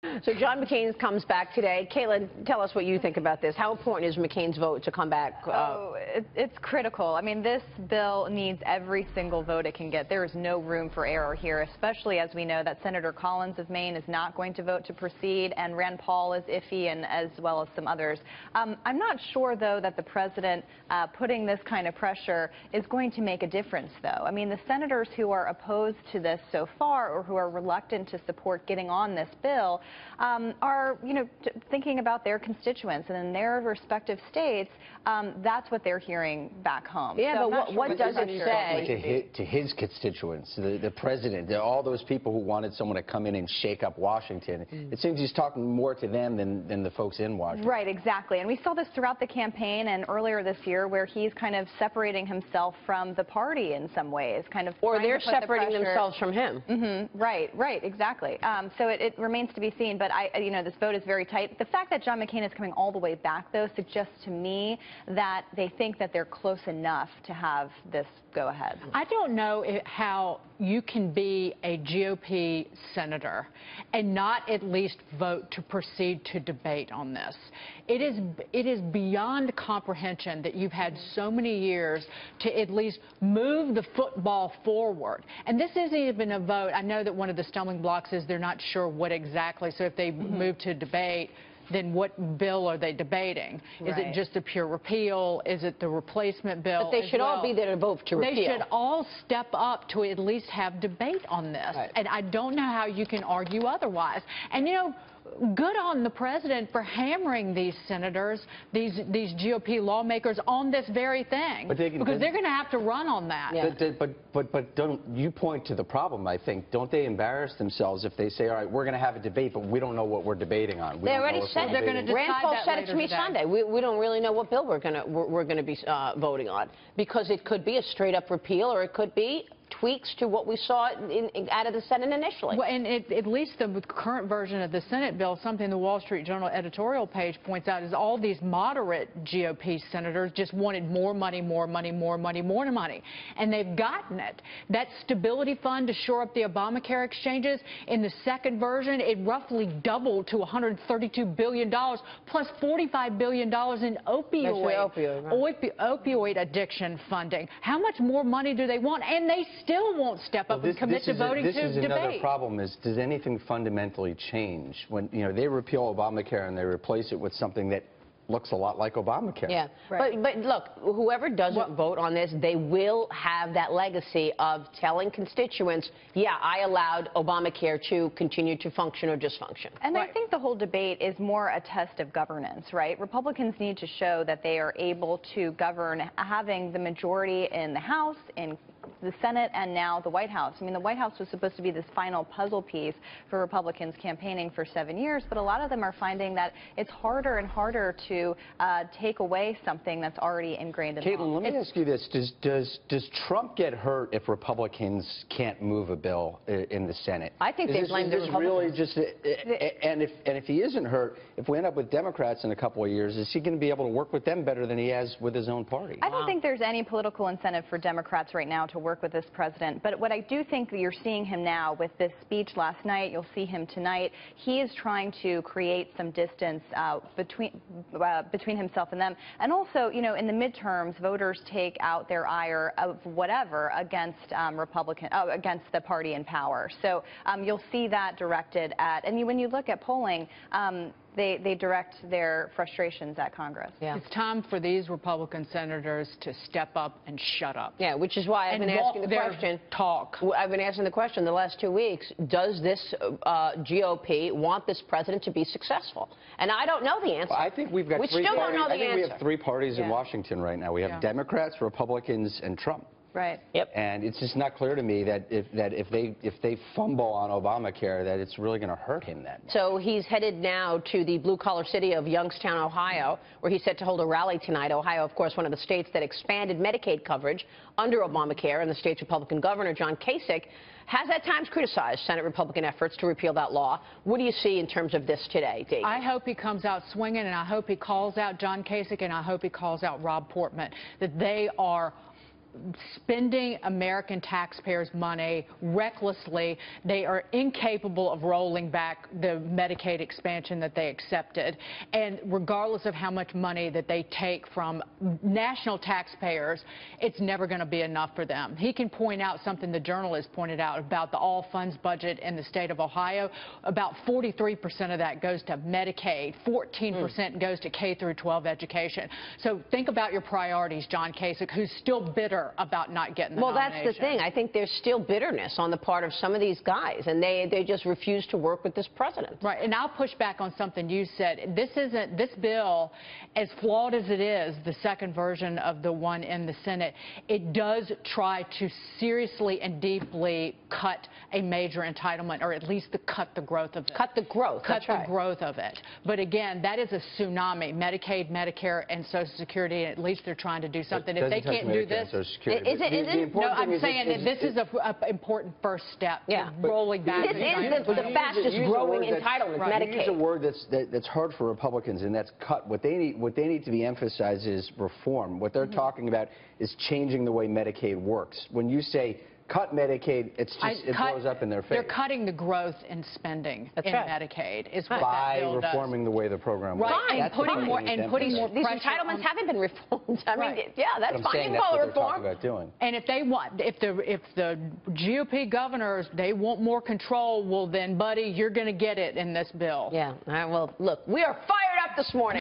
So John McCain comes back today. Caitlin, tell us what you think about this. How important is McCain's vote to come back? It's critical. I mean, this bill needs every single vote it can get. There is no room for error here, especially as we know that Senator Collins of Maine is not going to vote to proceed, and Rand Paul is iffy, and as well as some others. I'm not sure, though, that the president putting this kind of pressure is going to make a difference, though. I mean, the senators who are opposed to this so far, or who are reluctant to support getting on this bill, are, thinking about their constituents, and in their respective states, that's what they're hearing back home. Yeah, so but what does it say to his constituents, the president, all those people who wanted someone to come in and shake up Washington? It seems he's talking more to them than the folks in Washington. Right, exactly. And we saw this throughout the campaign and earlier this year, where he's kind of separating himself from the party in some ways, kind of. Or they're separating themselves from him. Right, exactly. So it remains to be seen. But this vote is very tight. The fact that John McCain is coming all the way back, though, suggests to me that they think that they're close enough to have this go ahead. I don't know how you can be a GOP senator and not at least vote to proceed to debate on this. It is beyond comprehension that you've had so many years to at least move the football forward. And this isn't even a vote. I know that one of the stumbling blocks is they're not sure what exactly. So if they move to debate, then what bill are they debating? Is it just a pure repeal? Is it the replacement bill? But they should all be there to vote to repeal. They should all step up to at least have debate on this. Right. And I don't know how you can argue otherwise. And, good on the president for hammering these senators, these GOP lawmakers on this very thing, because they're going to have to run on that. Yeah. But don't you point to the problem, I think. Don't they embarrass themselves if they say, all right, we're going to have a debate, but we don't know what we're debating on? They already said they're going to decide. Rand Paul said it to me today. Sunday. We don't really know what bill we're going to be voting on, because it could be a straight-up repeal, or it could be tweaks to what we saw out of the Senate initially. Well, and at least the current version of the Senate bill, something the Wall Street Journal editorial page points out, is all these moderate GOP senators just wanted more money, more money, more money, more money. And they've gotten it. That stability fund to shore up the ObamaCare exchanges, in the second version, it roughly doubled to $132 billion, plus $45 billion in opioid addiction funding. How much more money do they want? And they still won't step up and commit to voting to debate. This is another problem, is does anything fundamentally change when they repeal Obamacare and they replace it with something that looks a lot like Obamacare? Yeah, right. But look, whoever doesn't vote on this, they will have that legacy of telling constituents, yeah, I allowed Obamacare to continue to function or dysfunction. And I think the whole debate is more a test of governance, right? Republicans need to show that they are able to govern, having the majority in the House, in the Senate, and now the White House. I mean, the White House was supposed to be this final puzzle piece for Republicans campaigning for 7 years, but a lot of them are finding that it's harder and harder to take away something that's already ingrained in Caitlin, let me ask you this. Does Trump get hurt if Republicans can't move a bill in the Senate? I think they blame the Republicans. Really just, and if he isn't hurt, if we end up with Democrats in a couple of years, is he going to be able to work with them better than he has with his own party? I don't think there's any political incentive for Democrats right now to work with this president. But what I do think that you're seeing him now with this speech last night, you'll see him tonight, he is trying to create some distance between himself and them. And also, in the midterms, voters take out their ire of whatever against against the party in power. So you'll see that directed at, and when you look at polling, they direct their frustrations at Congress. Yeah. It's time for these Republican senators to step up and shut up. Yeah, which is why I've been asking the question. I've been asking the question the last 2 weeks, does this GOP want this president to be successful? And I don't know the answer. Well, I think we've got three parties. I think we have three parties in Washington right now. We have Democrats, Republicans, and Trump. Right. Yep. And it's just not clear to me that if they fumble on Obamacare, that it's really going to hurt him that much. So he's headed now to the blue-collar city of Youngstown, Ohio, where he's set to hold a rally tonight. Ohio, of course, one of the states that expanded Medicaid coverage under Obamacare, and the state's Republican governor, John Kasich, has at times criticized Senate Republican efforts to repeal that law. What do you see in terms of this today, Dee? I hope he comes out swinging, and I hope he calls out John Kasich, and I hope he calls out Rob Portman, that they are spending American taxpayers' money recklessly. They are incapable of rolling back the Medicaid expansion that they accepted. And regardless of how much money that they take from national taxpayers, it's never going to be enough for them. He can point out something the journalist pointed out about the all-funds budget in the state of Ohio. About 43% of that goes to Medicaid. 14% goes to K through 12 education. So think about your priorities, John Kasich, who's still bitter about not getting the nomination. That's the thing. I think there's still bitterness on the part of some of these guys, and they just refuse to work with this president. Right, and I'll push back on something you said. This bill, as flawed as it is, the second version of the one in the Senate, it does try to seriously and deeply cut a major entitlement, or at least cut the growth of it. Cut the growth. Cut the growth of it. But again, that is a tsunami. Medicaid, Medicare, and Social Security, at least they're trying to do something. If they can't do this, is it? No, I'm saying that this is an important first step to rolling back. This is the fastest growing entitlement, Medicaid. You use a word that's hard for Republicans, and that's cut. What they need to be emphasized is reform. What they're talking about is changing the way Medicaid works. When you say cut Medicaid, it blows up in their face. They're cutting the growth in spending in Medicaid is what by that bill reforming the way the program works. Fine, and putting more pressure. These entitlements haven't been reformed. I mean, yeah, that's fine. You can that's call what it they're talking reform. about doing. And if they want, if the GOP governors, they want more control, well then, buddy, you're going to get it in this bill. Yeah. All right. Well, look, we are fired up this morning.